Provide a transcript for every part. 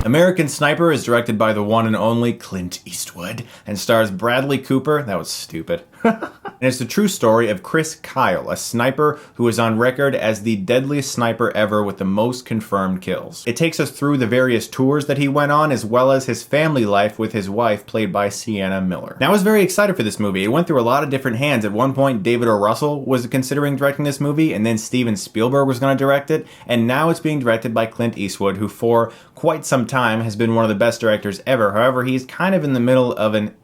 American Sniper is directed by the one and only Clint Eastwood and stars Bradley Cooper. That was stupid. And it's the true story of Chris Kyle, a sniper who is on record as the deadliest sniper ever with the most confirmed kills. It takes us through the various tours that he went on, as well as his family life with his wife, played by Sienna Miller. Now, I was very excited for this movie. It went through a lot of different hands. At one point, David O. Russell was considering directing this movie, and then Steven Spielberg was going to direct it, and now it's being directed by Clint Eastwood, who for quite some time has been one of the best directors ever. However, he's kind of in the middle of an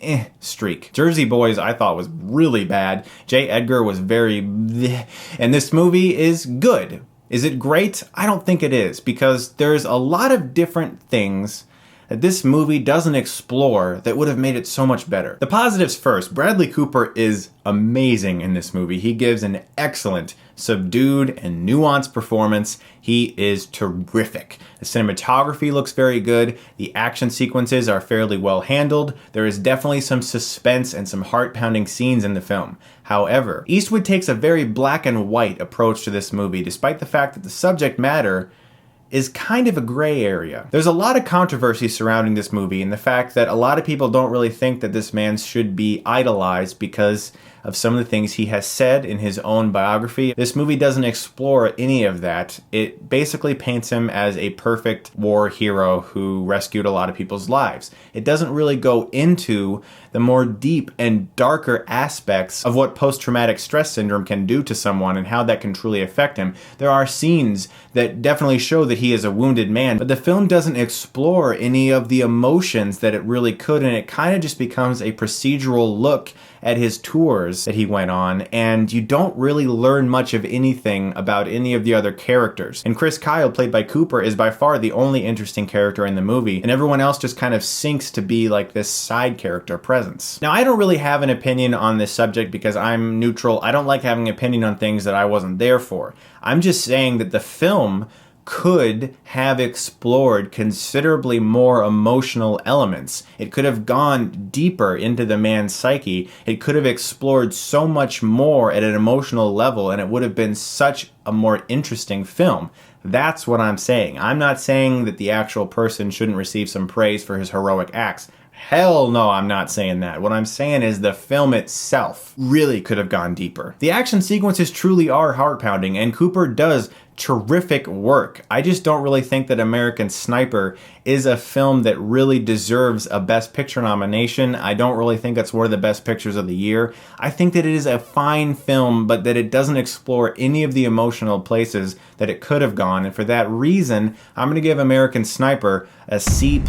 streak. Jersey Boys, I thought, was really bad. J. Edgar was very bleh, and this movie is good. Is it great? I don't think it is, because there's a lot of different things that this movie doesn't explore that would have made it so much better. The positives first. Bradley Cooper is amazing in this movie. He gives an excellent, subdued, and nuanced performance. He is terrific. The cinematography looks very good. The action sequences are fairly well handled. There is definitely some suspense and some heart-pounding scenes in the film. However, Eastwood takes a very black and white approach to this movie, despite the fact that the subject matter is kind of a gray area. There's a lot of controversy surrounding this movie, and the fact that a lot of people don't really think that this man should be idolized because of some of the things he has said in his own biography. This movie doesn't explore any of that. It basically paints him as a perfect war hero who rescued a lot of people's lives. It doesn't really go into the more deep and darker aspects of what post-traumatic stress syndrome can do to someone and how that can truly affect him. There are scenes that definitely show that he is a wounded man, but the film doesn't explore any of the emotions that it really could, and it kind of just becomes a procedural look at his tours that he went on, and you don't really learn much of anything about any of the other characters. And Chris Kyle, played by Cooper, is by far the only interesting character in the movie, and everyone else just kind of sinks to be like this side character presence. Now, I don't really have an opinion on this subject because I'm neutral. I don't like having an opinion on things that I wasn't there for. I'm just saying that the film could have explored considerably more emotional elements. It could have gone deeper into the man's psyche. It could have explored so much more at an emotional level, and it would have been such a more interesting film. That's what I'm saying. I'm not saying that the actual person shouldn't receive some praise for his heroic acts. Hell no, I'm not saying that. What I'm saying is the film itself really could have gone deeper. The action sequences truly are heart-pounding, and Cooper does terrific work. I just don't really think that American Sniper is a film that really deserves a Best Picture nomination. I don't really think it's one of the best pictures of the year. I think that it is a fine film, but that it doesn't explore any of the emotional places that it could have gone, and for that reason, I'm going to give American Sniper a C+.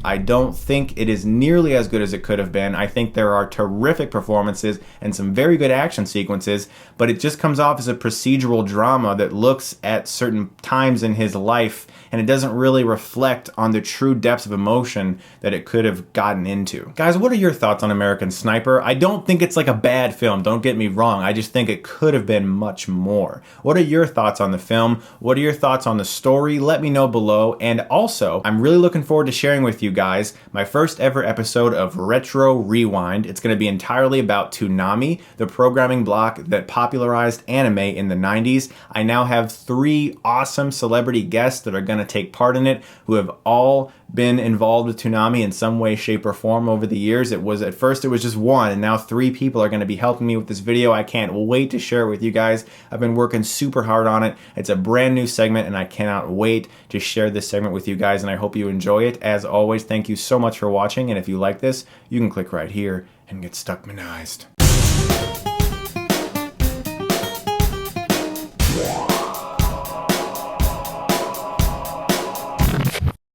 I don't think it is nearly as good as it could have been. I think there are terrific performances and some very good action sequences, but it just comes off as a procedural drama that looks at certain times in his life, and it doesn't really reflect on the true depths of emotion that it could have gotten into. Guys, what are your thoughts on American Sniper? I don't think it's like a bad film, don't get me wrong. I just think it could have been much more. What are your thoughts on the film? What are your thoughts on the story? Let me know below. And also, I'm really looking forward to sharing with you guys my first ever episode of Retro Rewind. It's going to be entirely about Toonami, the programming block that popularized anime in the 90s. I now have 3 awesome celebrity guests that are going to take part in it, who have all been involved with Toonami in some way, shape, or form over the years. At first it was just 1, and now 3 people are going to be helping me with this video. I can't wait to share it with you guys. I've been working super hard on it. It's a brand new segment, and I cannot wait to share this segment with you guys, and I hope you enjoy it. As always, thank you so much for watching, and if you like this, you can click right here and get Stuckmanized.